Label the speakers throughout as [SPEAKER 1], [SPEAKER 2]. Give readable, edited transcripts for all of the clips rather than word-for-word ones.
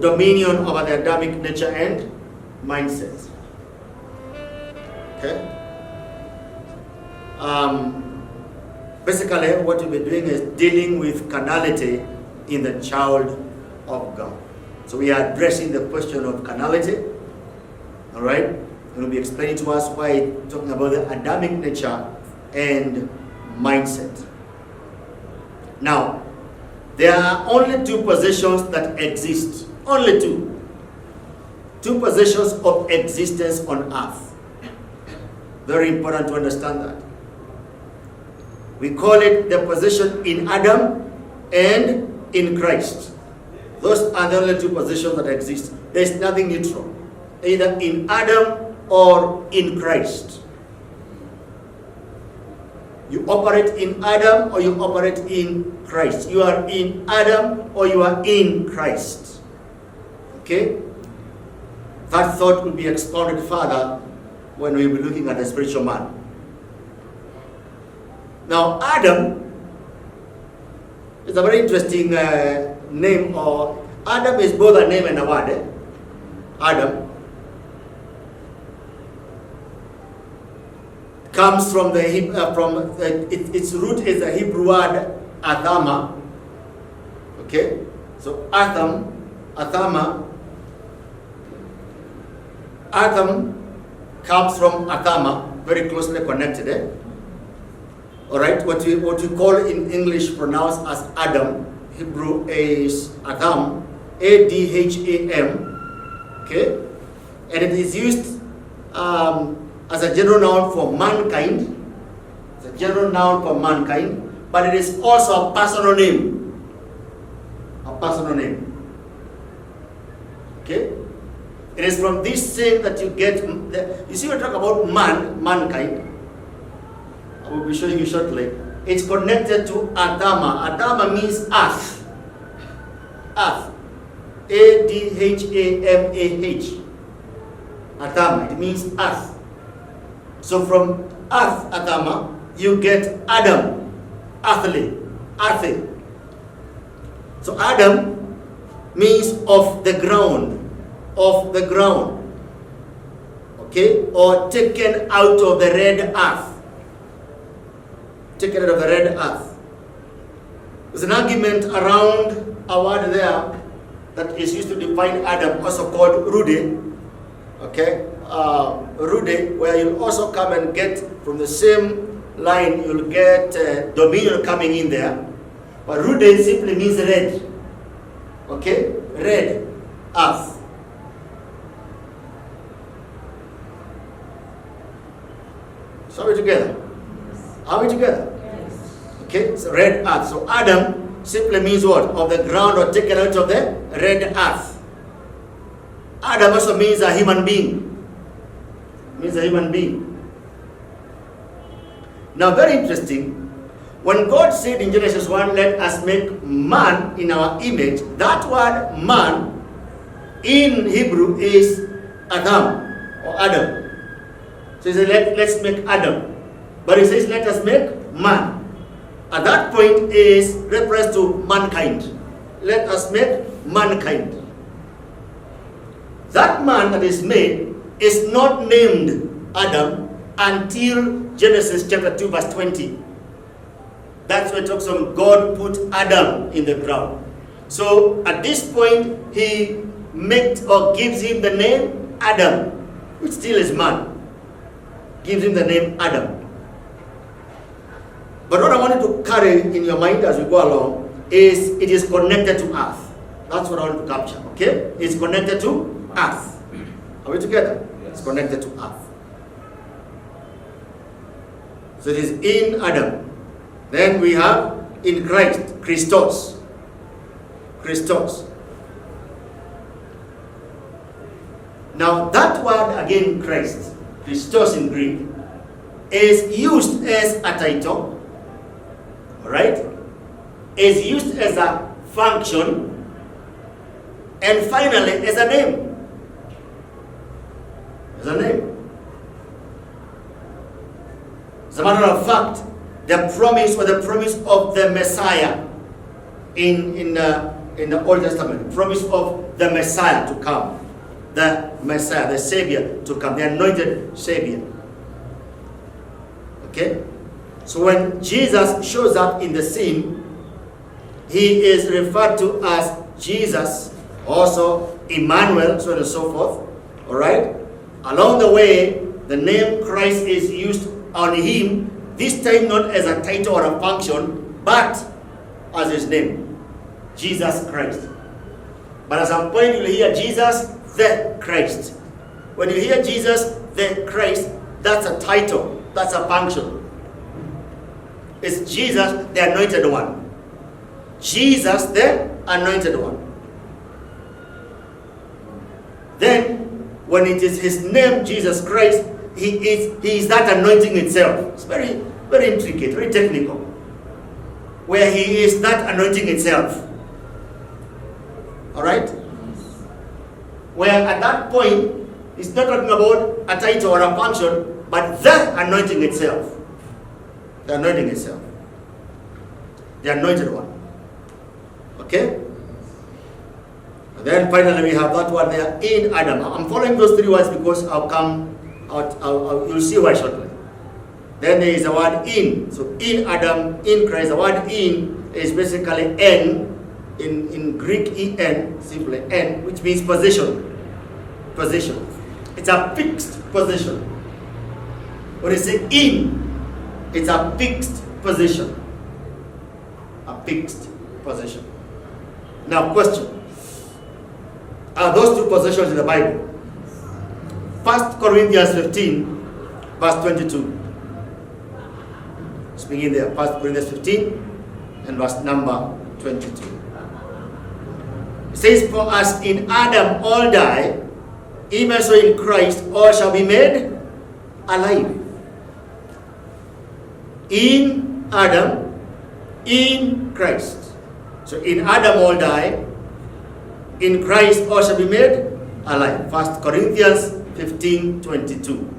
[SPEAKER 1] dominion over the Adamic nature and mindset. Okay? Basically, what we'll be doing is dealing with carnality in the child of God. So we are addressing the question of carnality, all right? And we'll be explaining to us why talking about the Adamic nature and mindset. Now, there are only two positions that exist. Only two. Two positions of existence on earth. Very important to understand that. We call it the position in Adam and in Christ. Those are the only two positions that exist. There is nothing neutral. Either in Adam or in Christ. You operate in Adam or you operate in Christ. You are in Adam or you are in Christ. Okay? That thought will be expounded further when we will be looking at the spiritual man. Now, Adam is a very interesting name. Or Adam is both a name and a word. Adam comes from the its root is the Hebrew word Adama. Okay, so Adam comes from Adama, very closely connected. All right, what we call in English pronounced as Adam, Hebrew is Adam, A-D-H-A-M. Okay, and it is used as a general noun for mankind. It's a general noun for mankind, but it is also a personal name. A personal name. Okay? It is from this thing that you get, you see, we talk about mankind. I will be showing you shortly. It's connected to Adama. Adama means earth. Earth. A-D-H-A-M-A-H. Adama, it means earth. So from earth, Adama, you get Adam, earthly, earthy. So Adam means of the ground, okay, or taken out of the red earth. Taken out of the red earth. There's an argument around a word there that is used to define Adam, also called Rude. Okay, Rude, where you'll also come and get from the same line, you'll get dominion coming in there. But Rude simply means red. Okay, red, earth. So are we together? Are we together? Yes. Okay, so red earth. So Adam simply means what? Of the ground or taken out of the red earth. Adam also means a human being. Means a human being. Now, very interesting. When God said in Genesis 1, let us make man in our image, that word man in Hebrew is Adam or Adam. So he said, let's make Adam. But he says, let us make man. At that point is reference to mankind. Let us make mankind. That man that is made is not named Adam until Genesis chapter 2 verse 20. That's where it talks about God put Adam in the ground. So at this point he makes or gives him the name Adam, which still is man. Gives him the name Adam. But what I wanted to carry in your mind as we go along is it is connected to earth. That's what I want to capture, okay? It's connected to earth. Are we together? Yes. It's connected to earth. So it is in Adam. Then we have in Christ, Christos. Christos. Now that word again, Christ, Christos in Greek, is used as a title, alright? Is used as a function, and finally as a name. As a name. As a matter of fact, the promise or the promise of the Messiah in in the Old Testament, promise of the Messiah to come. The Messiah, the Savior to come, the anointed Savior. Okay? So when Jesus shows up in the scene, he is referred to as Jesus, also Emmanuel, so on and so forth. Alright? Along the way, the name Christ is used on him, this time not as a title or a function, but as his name, Jesus Christ. But at some point you'll hear Jesus the Christ. When you hear Jesus the Christ, that's a title, that's a function. It's Jesus the Anointed One. Jesus the Anointed One. Then, when it is his name, Jesus Christ, he is that anointing itself. It's very, very intricate, very technical. Where he is that anointing itself. Alright? Where at that point, it's not talking about a title or a function, but the anointing itself. The anointing itself. The anointed one. Okay? And then finally we have that one there, in Adam. I'm following those three words because you'll see why shortly. Then there is the word in. So in Adam, in Christ. The word in is basically N, in Greek En, simply N, which means position. Position. It's a fixed position. When you say in, it's a fixed position. A fixed position. Now, question. Are those two positions in the Bible? 1 Corinthians 15, verse 22. Speaking there, 1 Corinthians 15 and verse number 22. It says, for as in Adam all die, even so in Christ all shall be made alive. In Adam, in Christ. So in Adam all die, in Christ all shall be made alive. 1 Corinthians 15, 22.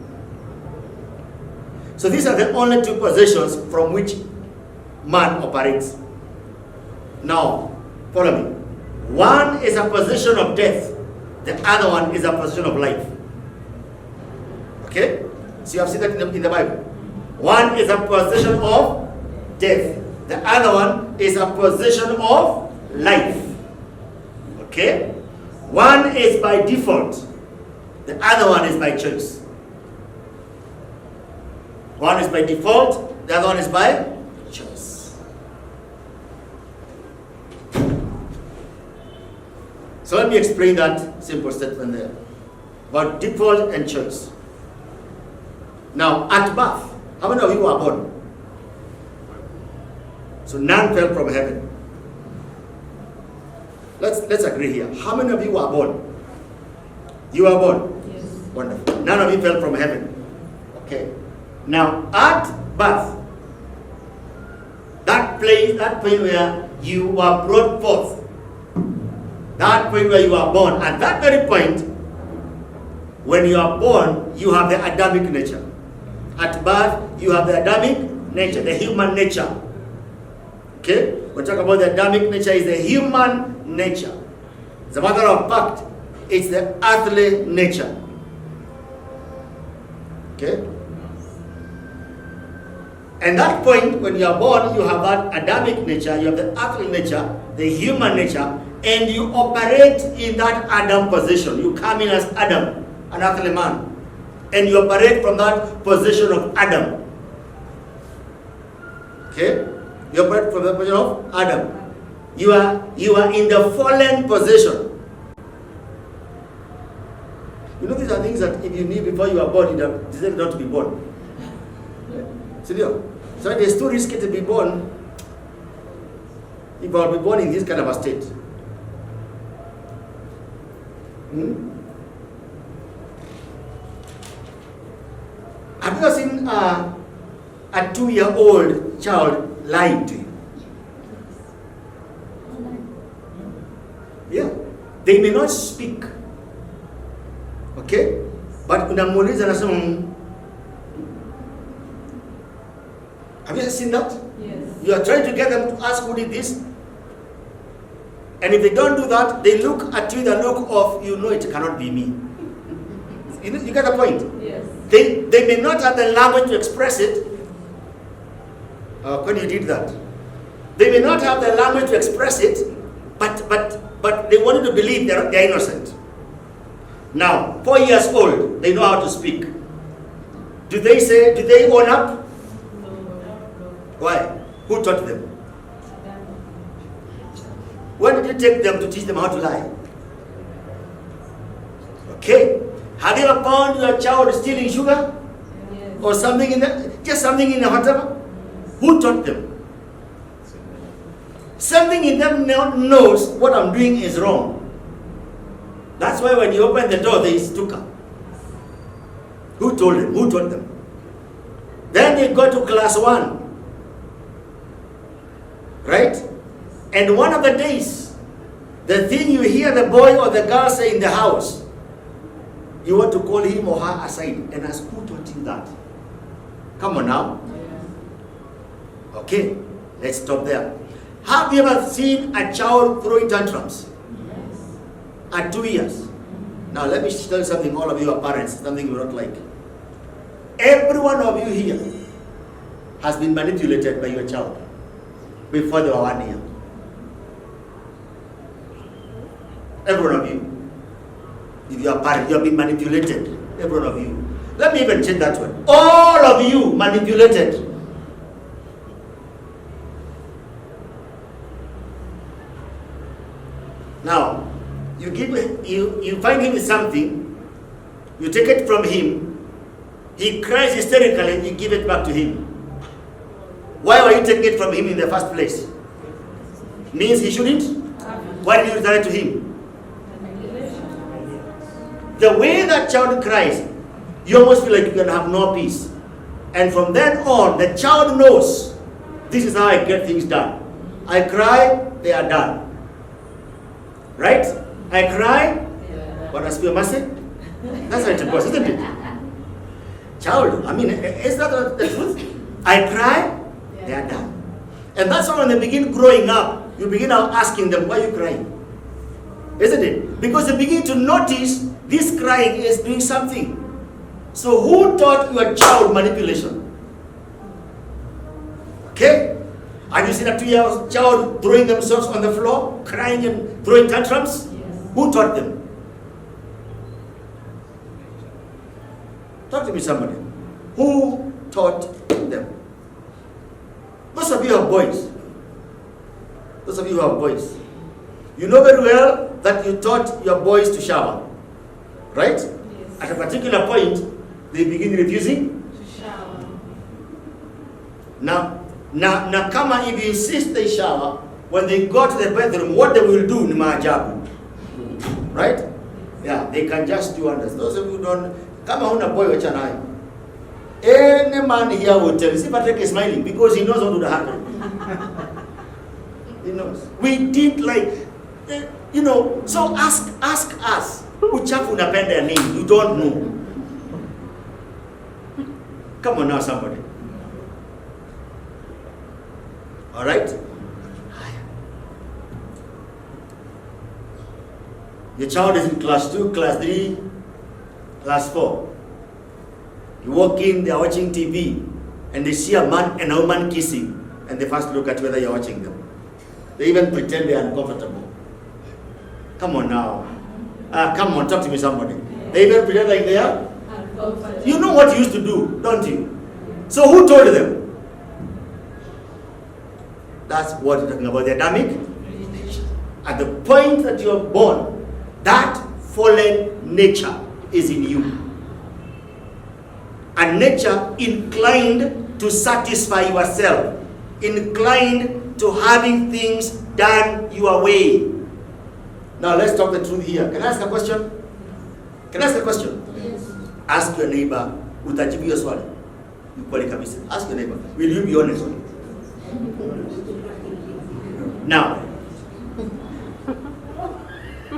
[SPEAKER 1] So these are the only two positions from which man operates. Now, follow me. One is a position of death. The other one is a position of life. Okay? So you have seen that in the Bible. One is a position of death. The other one is a position of life. Okay? One is by default. The other one is by choice. One is by default, the other one is by choice. So let me explain that simple statement there. About default and choice. Now, at birth, how many of you were born? So none fell from heaven. Let's agree here. How many of you were born? You were born?
[SPEAKER 2] Yes.
[SPEAKER 1] Wonderful. None of you fell from heaven. Okay. Now, at birth, that point where you were brought forth, that point where you are born, at that very point, when you are born, you have the Adamic nature. At birth, you have the Adamic nature, the human nature. Okay? We talk about the Adamic nature is the human nature. As a matter of fact, it's the earthly nature. Okay? And that point, when you are born, you have that Adamic nature, you have the earthly nature, the human nature, and you operate in that Adam position. You come in as Adam, an earthly man. And you operate from that position of Adam. Okay? You operate from the position of Adam. You are in the fallen position. You know, these are things that if you knew before you were born, you decided not to be born. So it is too risky to be born if I will be born in this kind of a state. Have you ever seen a 2-year-old child lying to you? Yeah. They may not speak. Okay? But unamuuliza anasema. Have you ever seen that?
[SPEAKER 2] Yes.
[SPEAKER 1] You are trying to get them to ask who did this. And if they don't do that, they look at you the look of, you know it cannot be me. You get the point?
[SPEAKER 2] Yes.
[SPEAKER 1] They may not have the language to express it. When you did that. They may not have the language to express it, but they want you to believe they're innocent. Now, 4 years old, they know how to speak. Do they own up?
[SPEAKER 2] No.
[SPEAKER 1] Why? Who taught them? When did you take them to teach them how to lie? Okay. Have you ever found your child stealing sugar?
[SPEAKER 2] Yes.
[SPEAKER 1] Or something just something in the whatever? Who taught them? Something in them knows what I'm doing is wrong. That's why when you open the door, they took her. Who told them? Who taught them? Then they go to class 1. Right? And one of the days, the thing you hear the boy or the girl say in the house, you want to call him or her aside and ask, who taught you that? Come on now. Okay, let's stop there. Have you ever seen a child throwing tantrums?
[SPEAKER 2] Yes.
[SPEAKER 1] At 2 years? Now let me tell you something, all of you are parents, something you don't like. Every one of you here has been manipulated by your child before they were 1 year. Every one of you. If you are a parent, you have been manipulated. Every one of you. Let me even change that one. All of you manipulated. Now, you find him with something, you take it from him, he cries hysterically, you give it back to him. Why were you taking it from him in the first place? Means he shouldn't? Why did you return it to him? The way that child cries, you almost feel like you can have no peace. And from then on, the child knows, this is how I get things done. I cry, they are done. Right? I cry, what has been mercy? That's how it goes, isn't it? Child, I mean, is that the truth? I cry, they are done. And that's why when they begin growing up, you begin now asking them, why are you crying? Isn't it? Because they begin to notice this crying is doing something. So who taught your child manipulation? Okay? Have you seen a 2-year-old child throwing themselves on the floor, crying and throwing tantrums?
[SPEAKER 2] Yes.
[SPEAKER 1] Who taught them? Talk to me, somebody. Who taught them? Those of you who have boys. Those of you who have boys. You know very well that you taught your boys to shower. Right?
[SPEAKER 2] Yes.
[SPEAKER 1] At a particular point, they begin refusing
[SPEAKER 2] To shower.
[SPEAKER 1] Now, come on, if you insist they shower, when they go to the bedroom, what they will do, ni maajabu. Right? Yeah, they can just do wonders. Those of you who don't, come on, a boy, which are I. Any man here will tell you, see Patrick is smiling because he knows what would happen. He knows. We did like, so ask us. Uchafu unapenda ya nini? You don't know. Come on now, somebody. All right? Your child is in class 2, class 3, class 4. You walk in, they are watching TV, and they see a man and a woman kissing, and they first look at whether you're watching them. They even pretend they're uncomfortable. Come on now. Come on, talk to me, somebody. They even pretend like they are. You know what you used to do, don't you? So who told them? That's what you're talking about, the Adamic. At the point that you're born, that fallen nature is in you. A nature inclined to satisfy yourself, inclined to having things done your way. Now let's talk the truth here. Can I ask a question? Can I ask a question?
[SPEAKER 2] Yes.
[SPEAKER 1] Ask your neighbor, utajibu hiyo swali. Ukweli kabisa. Ask your neighbor, will you be honest?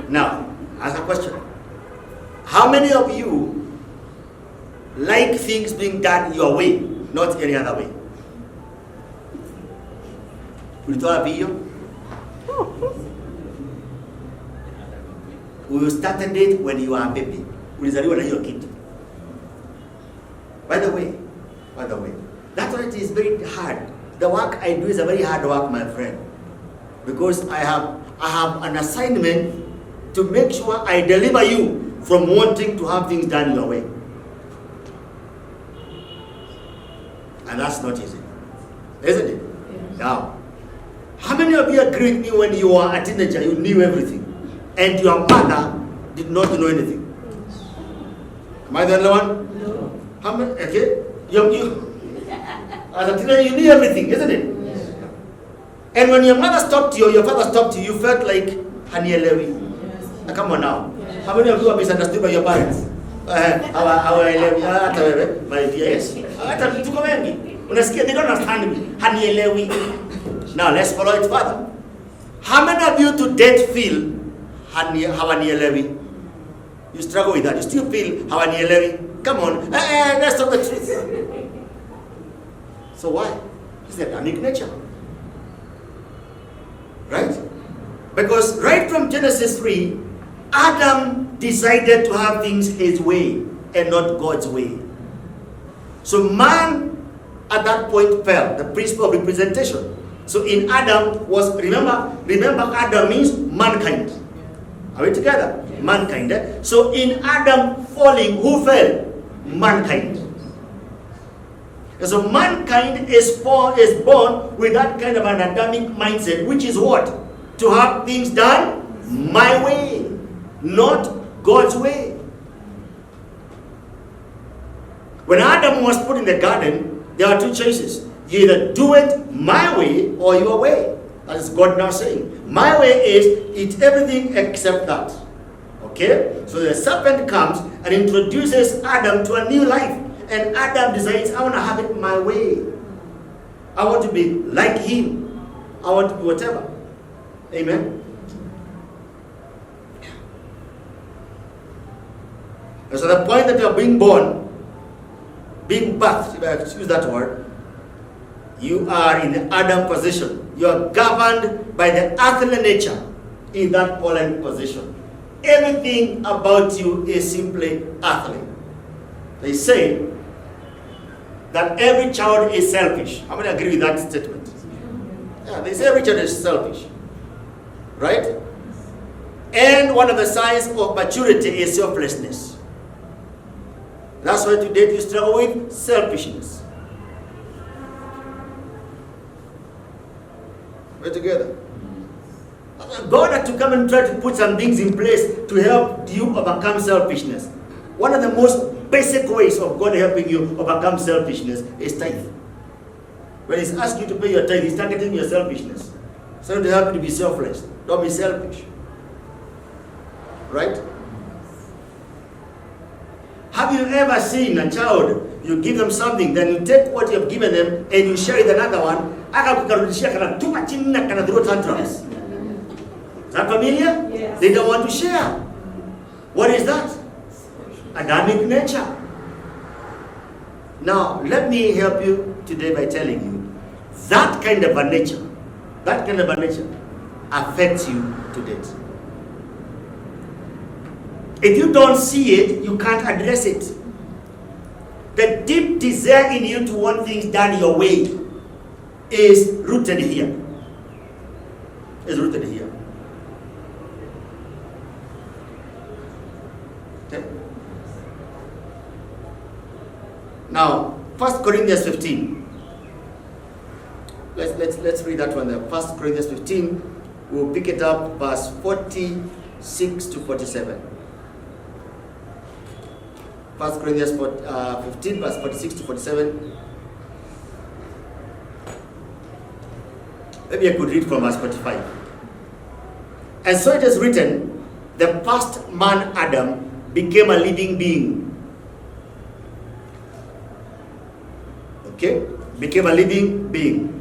[SPEAKER 1] Now, ask a question. How many of you like things being done your way, not any other way? Ulitoa hiyo? We started it when you are a baby. Ulizaliwa na hiyo kitu. By the way, that's why it is very hard. The work I do is a very hard work, my friend. Because I have an assignment to make sure I deliver you from wanting to have things done your way. And that's not easy. Isn't it?
[SPEAKER 2] Yes.
[SPEAKER 1] Now, how many of you agree with me when you were a teenager, you knew everything, and your mother did not know anything? Am I the only one?
[SPEAKER 2] No.
[SPEAKER 1] How many? Okay. You as a teenager, you knew everything, isn't it?
[SPEAKER 2] Yes.
[SPEAKER 1] And when your mother stopped you or your father stopped you, you felt like Hanielewi.
[SPEAKER 2] Yes.
[SPEAKER 1] Come on now.
[SPEAKER 2] Yes.
[SPEAKER 1] How many of you are misunderstood by your parents? Hawaelewi. Hata wewe, my dear, yes. Hata tuko wengi. Unasikia, they don't understand me. Hanielewi. Now let's follow it further. How many of you to date feel hawanielewi? You struggle with that. You still feel hawanielewi? Come on. That's not the truth. So why? It's the Adamic nature. Right? Because right from Genesis 3, Adam decided to have things his way and not God's way. So man at that point fell, the principle of representation. So in Adam was, remember Adam means mankind. Are we together?
[SPEAKER 2] Yeah.
[SPEAKER 1] Mankind. So in Adam falling, who fell? Mankind. And so mankind is born with that kind of an Adamic mindset, which is what? To have things done my way, not God's way. When Adam was put in the garden, there are two choices. You either do it my way or your way. That is God now saying. My way is eat everything except that. Okay? So the serpent comes and introduces Adam to a new life. And Adam decides, I want to have it my way. I want to be like him. I want to be whatever. Amen? And so the point that you are being born, being birthed, if I use that word, you are in the Adam position. You are governed by the earthly nature in that fallen position. Everything about you is simply earthly. They say that every child is selfish. How many agree with that statement? Yeah, they say every child is selfish. Right? And one of the signs of maturity is selflessness. That's why today you struggle with selfishness. We're together. God had to come and try to put some things in place to help you overcome selfishness. One of the most basic ways of God helping you overcome selfishness is tithe. When He's asking you to pay your tithe, He's targeting your selfishness. So to help you to be selfless. Don't be selfish. Right? Have you ever seen a child, you give them something, then you take what you have given them and you share with another one, akakukarudishia kana tupa chini na kana throw tantrums? Is that familiar?
[SPEAKER 2] Yes.
[SPEAKER 1] They don't want to share. What is that? Adamic nature. Now, let me help you today by telling you that kind of a nature affects you to date. If you don't see it, you can't address it. The deep desire in you to want things done your way is rooted here. Is rooted here. Okay. Now, 1 Corinthians 15. Let's read that one there. 1 Corinthians 15. We'll pick it up verse 46 to 47. 1 Corinthians 15, verse 46 to 47. Maybe I could read from verse 45. And so it is written, the first man Adam became a living being. Okay? Became a living being.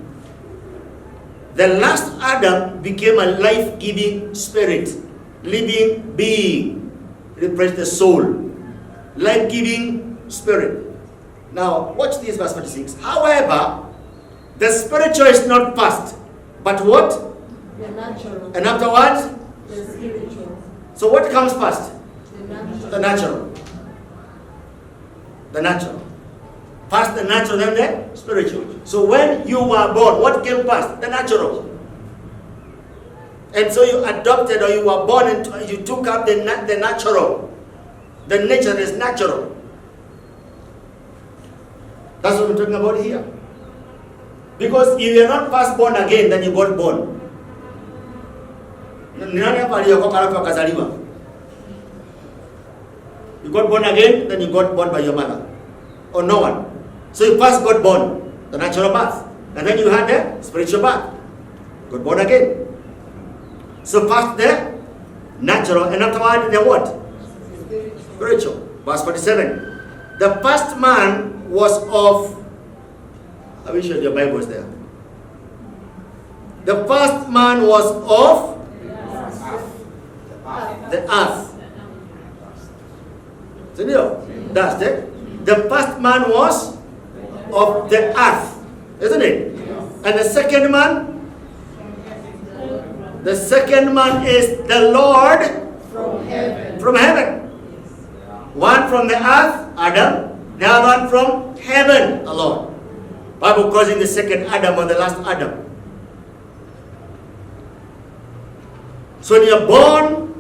[SPEAKER 1] The last Adam became a life-giving spirit. Living being. Represents the soul. Life-giving spirit. Now, watch this verse 46. However, the spiritual is not first, but what?
[SPEAKER 2] The natural.
[SPEAKER 1] And afterwards?
[SPEAKER 2] The spiritual.
[SPEAKER 1] So what comes first?
[SPEAKER 2] The natural.
[SPEAKER 1] The natural. First the natural, then the spiritual. So when you were born, what came first? The natural. And so you adopted, or you were born and you took up the natural. The nature is natural. That's what we're talking about here. Because if you are not first born again, then you got born. You got born again, then you got born by your mother. Or no one. So you first got born, the natural birth. And then you had the spiritual birth. Got born again. So first the natural, and afterward the what? Spiritual. Verse 47. The first man was of, I wish your Bible was there. The first man was of the earth. That's it. The first man was of the earth, isn't it? And the second man? The second man is the Lord
[SPEAKER 2] From heaven.
[SPEAKER 1] from heaven. One from the earth, Adam. The other one from heaven alone. Bible calls him the second Adam or the last Adam. So when you are born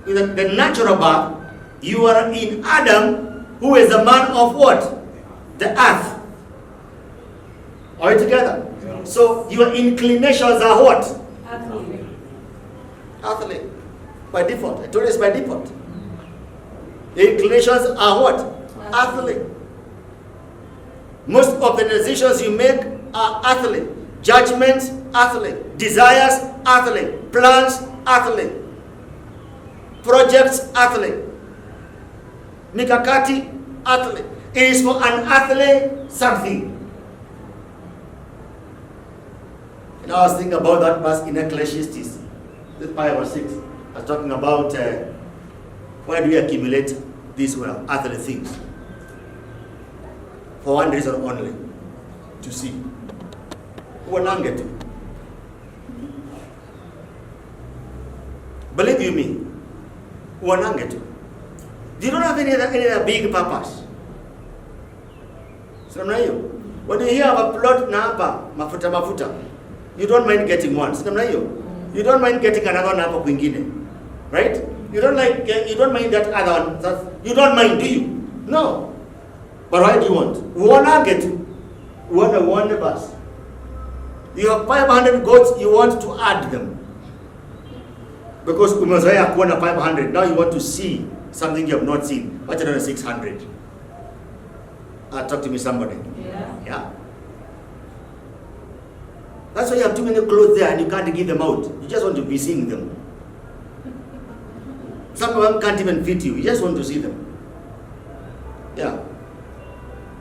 [SPEAKER 1] in the natural birth, you are in Adam, who is the man of what? The earth. Are we together?
[SPEAKER 3] Yeah.
[SPEAKER 1] So your inclinations are what?
[SPEAKER 2] Earthly.
[SPEAKER 1] Earthly. By default. I told you it's by default. The inclinations are what? Earthly. Most of the decisions you make are earthly. Judgments, earthly. Desires, earthly. Plans, earthly. Projects, earthly. Mikakati, earthly. It is for an earthly something. And I was thinking about that verse in Ecclesiastes, this 5 or 6. I was talking about why do we accumulate these earthly things? For one reason only, to see. Wanangetu. Believe you me, wanangetu. You don't have any other big purpose. So when you hear of a plot na hapa, mafuta, you don't mind getting one. You don't mind getting another one hapa kwingine. Right? You don't mind that other one. You don't mind, do you? No. But why do you want? Wanna get one bus. You have 500 goats, you want to add them. Because umezoea kuona 500, now you want to see something you have not seen. What's another 600? Talk to me, somebody. Yeah. That's why you have too many clothes there and you can't give them out. You just want to be seeing them. Some of them can't even fit you. You just want to see them. Yeah.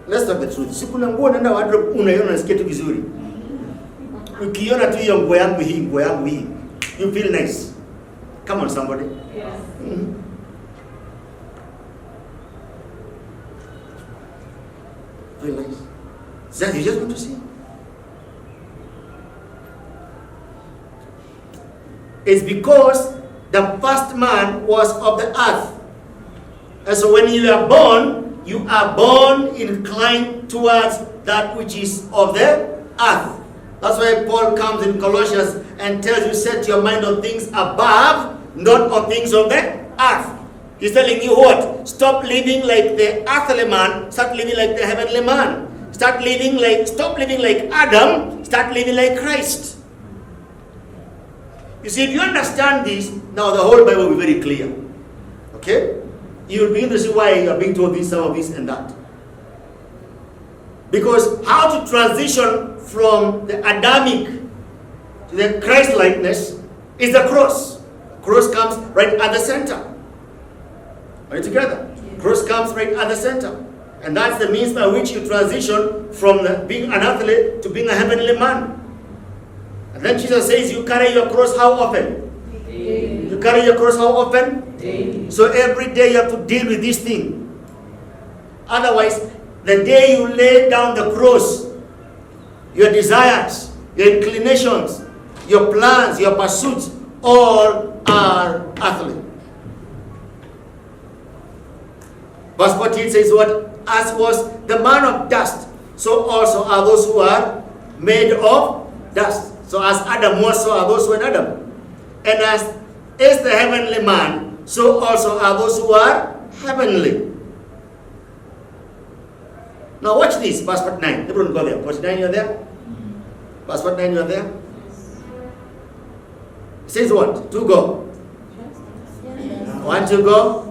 [SPEAKER 1] Let's talk the truth. Sikuna nguo nenda wardrobe unaiona nasikia tu vizuri. Ukiona tu hiyo nguo yangu hii, you feel nice. Come on, somebody.
[SPEAKER 2] Yes.
[SPEAKER 1] Mm-hmm. Feel nice. That you just want to see. It's because the first man was of the earth. And so when you are born inclined towards that which is of the earth. That's why Paul comes in Colossians and tells you, set your mind on things above, not on things of the earth. He's telling you what? Stop living like the earthly man, start living like the heavenly man. Stop living like Adam, start living like Christ. You see, if you understand this, now the whole Bible will be very clear. Okay? You will begin to see why you are being told this, some of this and that. Because how to transition from the Adamic to the Christ-likeness is the cross. The cross comes right at the center. Are you together?
[SPEAKER 2] Yes.
[SPEAKER 1] Cross comes right at the center. And that's the means by which you transition from being an athlete to being a heavenly man. And then Jesus says, you carry your cross how often?
[SPEAKER 2] Daily.
[SPEAKER 1] You carry your cross how often?
[SPEAKER 2] Daily.
[SPEAKER 1] So every day you have to deal with this thing. Otherwise, the day you lay down the cross, your desires, your inclinations, your plans, your pursuits, all are earthly. Verse 14 says what? As was the man of dust, so also are those who are made of dust. So as Adam was, so are those who are in Adam. And as is the heavenly man, so also are those who are heavenly. Now watch this, verse 9. Everyone go there. Verse 9, you're there? Verse 9, you're there? It says what? To go. One to go.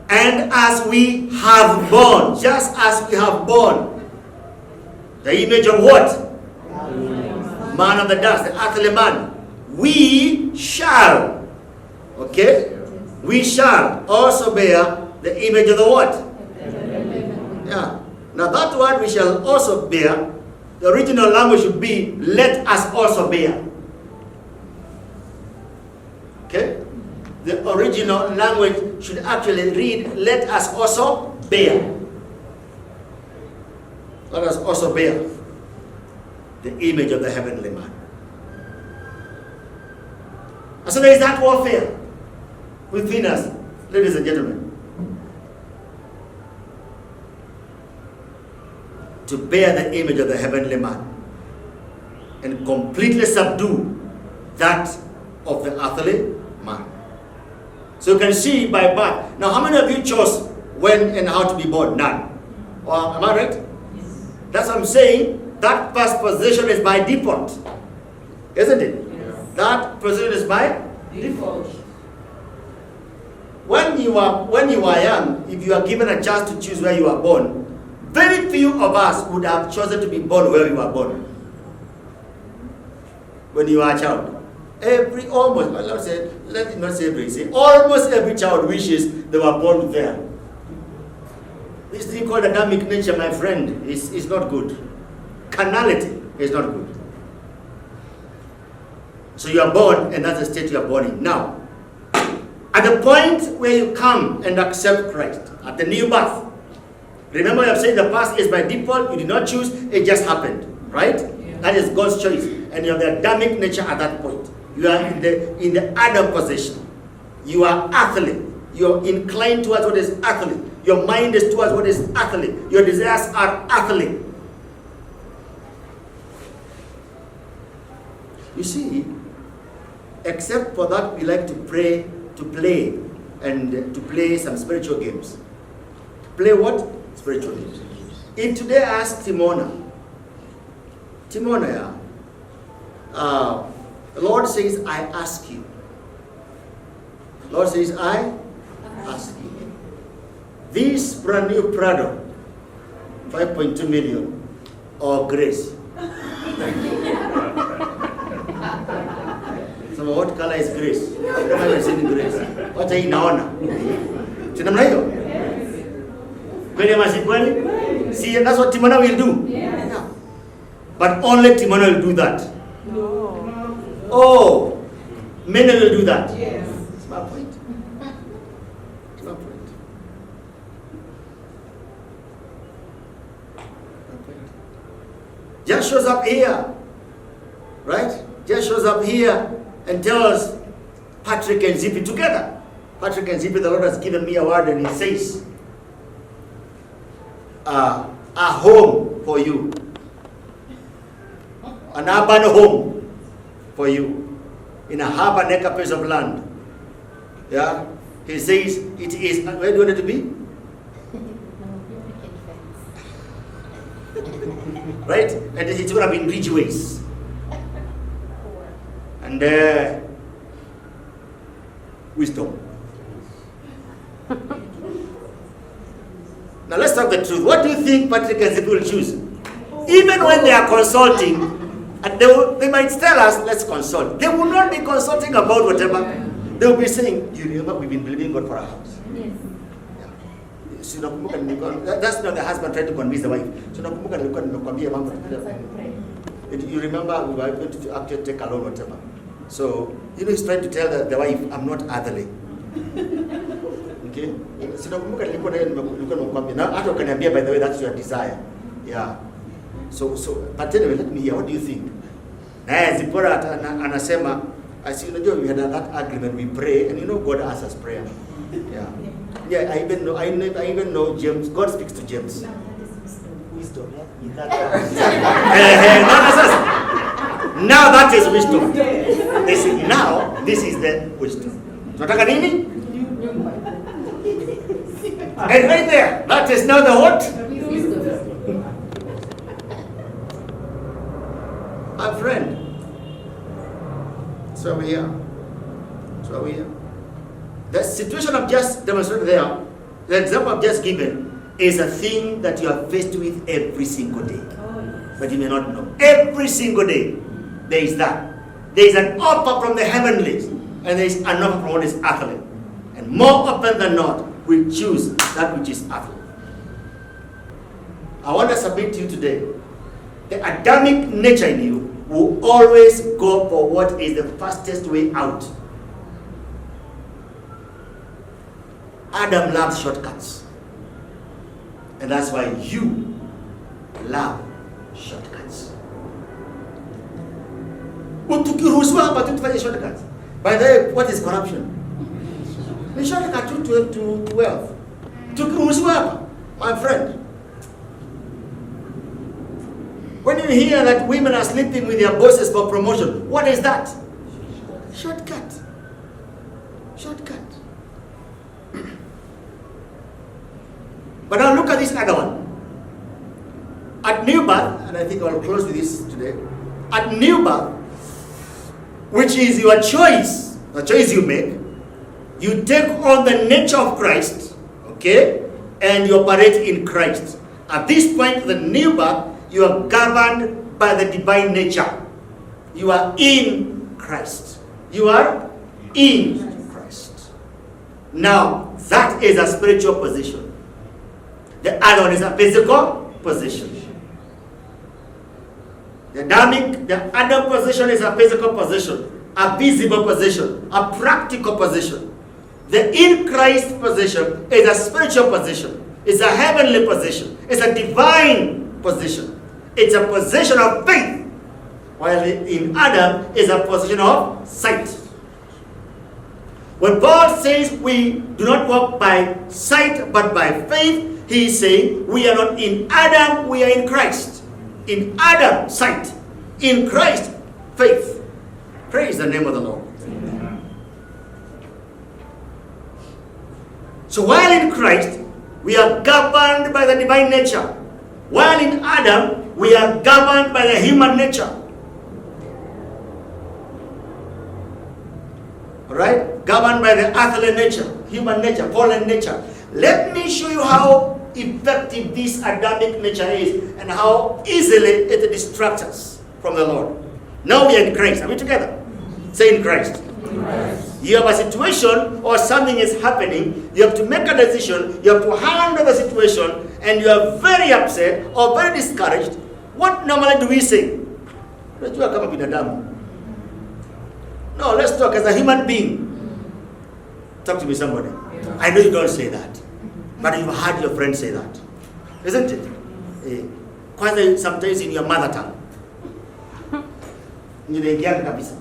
[SPEAKER 1] And as we have borne, just as we have borne the image of what? Man of the dust, the earthly man. We shall, okay? We shall also bear the image of the what? Yeah. Now that word we shall also bear, the original language should be let us also bear. Okay? The original language should actually read let us also bear. Let us also bear the image of the heavenly man. And so there is that warfare within us, ladies and gentlemen. To bear the image of the heavenly man and completely subdue that of the earthly man. So you can see by birth. Now, how many of you chose when and how to be born? None. Am I right? Yes. That's what I'm saying. That first position is by default, isn't it? Yes. That position is by default. When you are young, if you are given a chance to choose where you are born, very few of us would have chosen to be born where you were born. When you are a child. Almost every child wishes they were born there. This thing called ADAMIC nature, my friend, is not good. Carnality is not good. So you are born, and that's the state you are born in. Now, at the point where you come and accept Christ, at the new birth, remember I have said the past is by default, you did not choose, it just happened, right? Yeah. That is God's choice. And you have the Adamic nature at that point. You are in the Adam position. You are earthly. You are inclined towards what is earthly. Your mind is towards what is earthly. Your desires are earthly. You see, except for that, we like to play some spiritual games. Play what? Spiritual games. If today I ask Timona, the Lord says, I ask you. The Lord says, I ask you. This brand new Prado, 5.2 million, or Grace. So what color is Grace? I've never seen Grace. What are you now? Sinamna hiyo? Kweli ama si kweli? See, that's what Timona will do. Yeah. But only Timona will do that. No. Oh, many will do that. Yes. It's my point. It's my point. Just shows up here, right? Just shows up here and tells Patrick and Zippy together. Patrick and Zippy, the Lord has given me a word, and He says, a home for you, an urban home for you, in a half an acre piece of land. Yeah, He says it is. Where do you want it to be? Right, and it's going to be in Ridgeways, and wisdom. Now let's talk the truth. What do you think Patrick and Zippy will choose? Even when they are consulting, and they might tell us, let's consult. They will not be consulting about whatever. They will be saying, you remember we've been believing God for our house. Yes. Yeah. That's not the husband trying to convince the wife. You remember we were going to actually take a loan, whatever. So, he's trying to tell the wife, I'm not otherly. Okay? Now, by the way, that's your desire. Yeah. So, but anyway, let me hear. What do you think? Na Zipporah anasema, as you know, we had that agreement, we pray, and you know God answers prayer. Yeah. Yeah, I even know James, God speaks to James. Wisdom, yeah? Now that is wisdom. Now this is the wisdom. Tunataka nini? And right there, that is now the what? My friend. So we are. The situation I've just demonstrated there, the example I've just given, is a thing that you are faced with every single day. But you may not know. Every single day, there is that. There is an offer from the heavenlies, and there is an offer from what is earthly. And more often than not, we choose that which is earthly. I want to submit to you today, the Adamic nature in you will always go for what is the fastest way out. Adam loved shortcuts. And that's why you love shortcuts. Tukiruhusiwa hapa tu tufanye shortcuts. By the way, what is corruption? Ni shortcut to wealth. Tukiruhusiwa hapa, my friend. When you hear that women are sleeping with their bosses for promotion, what is that? Shortcut. Shortcut. But now look at this other one. At new birth, and I think I'll close with this today. At new birth, which is your choice, the choice you make, you take on the nature of Christ, okay, and you operate in Christ. At this point, the new birth, you are governed by the divine nature. You are in Christ. You are in Christ. Now, that is a spiritual position. The other one is a physical position. The Adam position is a physical position, a visible position, a practical position. The in Christ position is a spiritual position. It's a heavenly position. It's a divine position. It's a position of faith. While in Adam is a position of sight. When Paul says we do not walk by sight but by faith, he is saying we are not in Adam, we are in Christ. In Adam, sight. In Christ, faith. Praise the name of the Lord. Amen. So while in Christ, we are governed by the divine nature. While in Adam, we are governed by the human nature. Alright? Governed by the earthly nature, human nature, fallen nature. Let me show you how effective this Adamic nature is and how easily it distracts us from the Lord. Now we are in Christ. Are we together? Say in Christ. In Christ. You have a situation or something is happening. You have to make a decision. You have to handle the situation and you are very upset or very discouraged. What normally do we say? No, let's talk as a human being. Talk to me, somebody. I know you don't say that. But you've heard your friend say that. Isn't it? Sometimes in your mother tongue. Ninaingia kabisa.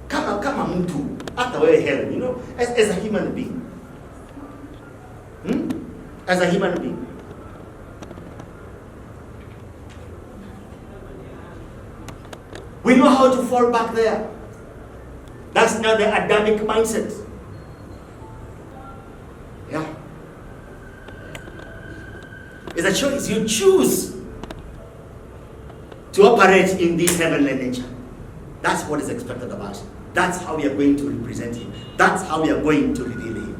[SPEAKER 1] Kama mtu, hata wewe Helen, you know, as a human being. As a human being. We know how to fall back there. That's now the Adamic mindset. Yeah. It's a choice. You choose to operate in this heavenly nature. That's what is expected of us. That's how we are going to represent Him. That's how we are going to reveal Him.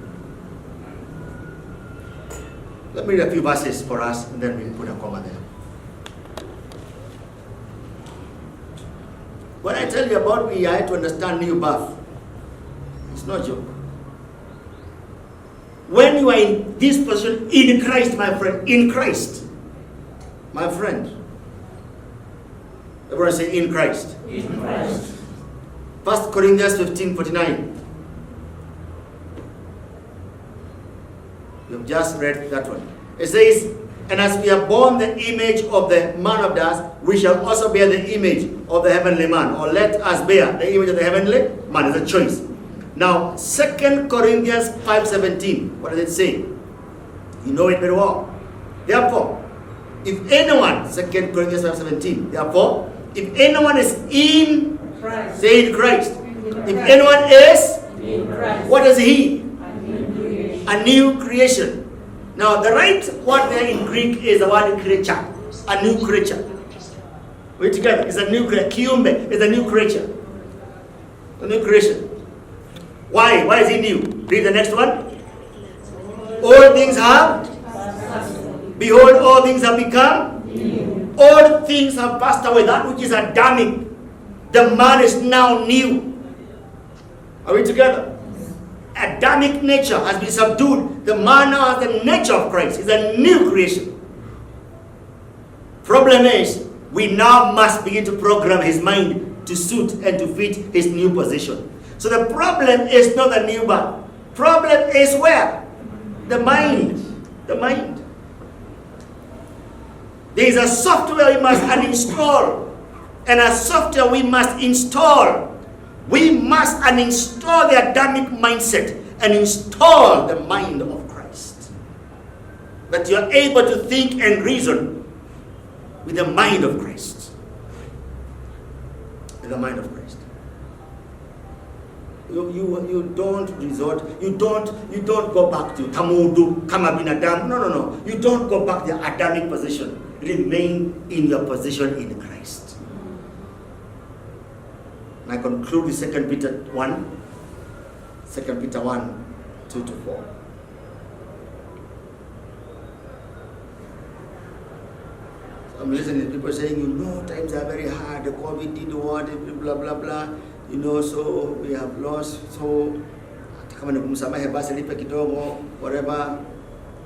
[SPEAKER 1] Let me read a few verses for us and then we'll put a comma there. When I tell you about we are to understand new birth, it's no joke. When you are in this position in Christ, my friend, in Christ, my friend. Everyone say in Christ.
[SPEAKER 2] In Christ.
[SPEAKER 1] 1 Corinthians 15:49. You've just read that one. It says, And as we are born the image of the man of dust, we shall also bear the image of the heavenly man. Or let us bear the image of the heavenly man. It's a choice. Now, 2 Corinthians 5:17. What does it say? You know it very well. Therefore, if anyone, 2 Corinthians 5:17. Therefore, if anyone is in
[SPEAKER 2] Christ.
[SPEAKER 1] say in Christ.
[SPEAKER 2] In
[SPEAKER 1] If
[SPEAKER 2] Christ.
[SPEAKER 1] anyone is,
[SPEAKER 2] In Christ.
[SPEAKER 1] what is he?
[SPEAKER 2] A new creation.
[SPEAKER 1] A new creation. Now, the right word there in Greek is the word creature. A new creature. We're together. It's a new creature. Kiumbe is a new creature. A new creation. Why? Why is he new? Read the next one. All things have, behold, all things have become
[SPEAKER 2] New.
[SPEAKER 1] all things have passed away. That which is Adamic, the man is now new. Are we together? Adamic nature has been subdued. The man now has the nature of Christ. It's a new creation. Problem is, we now must begin to program his mind to suit and to fit his new position. So the problem is not the new man. Problem is where? The mind. The mind. There is a software we must uninstall, and a software we must install. We must uninstall the Adamic mindset and install the mind of Christ. That you are able to think and reason with the mind of Christ. With the mind of Christ. You don't resort, you don't go back to Tamudu, Kama binadamu. No. You don't go back to the Adamic position. Remain in your position in Christ. And I conclude with 2 Peter 1, 2 Peter 1, 2-4. I'm listening to people saying, times are very hard, the COVID did what, blah, blah, blah. So we have lost, so kama ni kumsamehe basi lipe kidogo, whatever,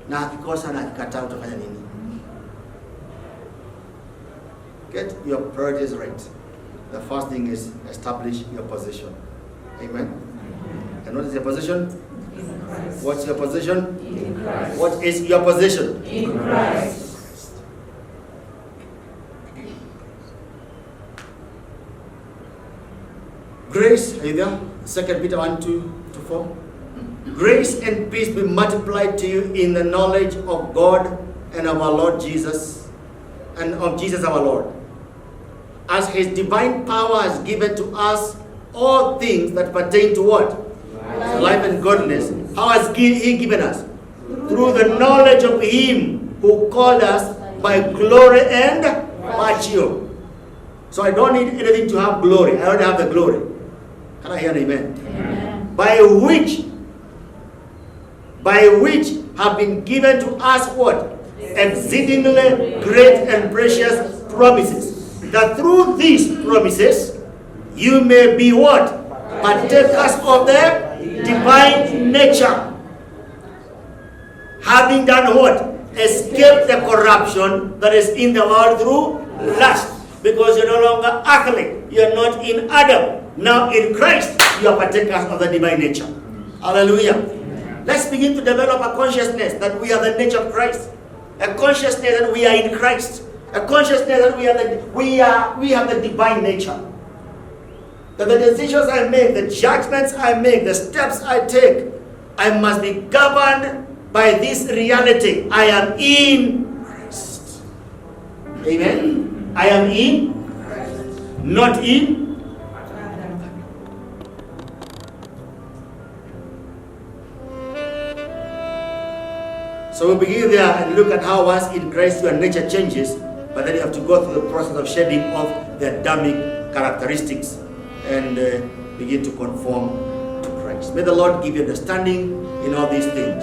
[SPEAKER 1] na akikosa na akikataa utafanya nini? Get your priorities right. The first thing is establish your position. Amen. And what is your position?
[SPEAKER 2] In Christ.
[SPEAKER 1] What's your position?
[SPEAKER 2] In Christ.
[SPEAKER 1] What is your position?
[SPEAKER 2] In Christ.
[SPEAKER 1] Grace, are you there? 2 Peter 1, 2-4. Grace and peace be multiplied to you in the knowledge of God and of our Lord Jesus, and of Jesus our Lord. As his divine power has given to us all things that pertain to what? Life and godliness. How has he given us? Through the knowledge of him who called us by glory and virtue. So I don't need anything to have glory. I already have the glory. Can I hear an amen?
[SPEAKER 2] Amen.
[SPEAKER 1] By which have been given to us what? Exceedingly great and precious promises. That through these promises you may be what? Partakers of the divine nature. Having done what? Escape the corruption that is in the world through lust. Because you're no longer earthly. You're not in Adam. Now in Christ, you are partakers of the divine nature. Hallelujah. Let's begin to develop a consciousness that we are the nature of Christ. A consciousness that we are in Christ. A consciousness that we have the divine nature. That the decisions I make, the judgments I make, the steps I take, I must be governed by this reality. I am in Christ. Amen. I am in Christ, not in. So we begin there and look at how once in Christ your nature changes, but then you have to go through the process of shedding off the Adamic characteristics and begin to conform to Christ. May the Lord give you understanding in all these things.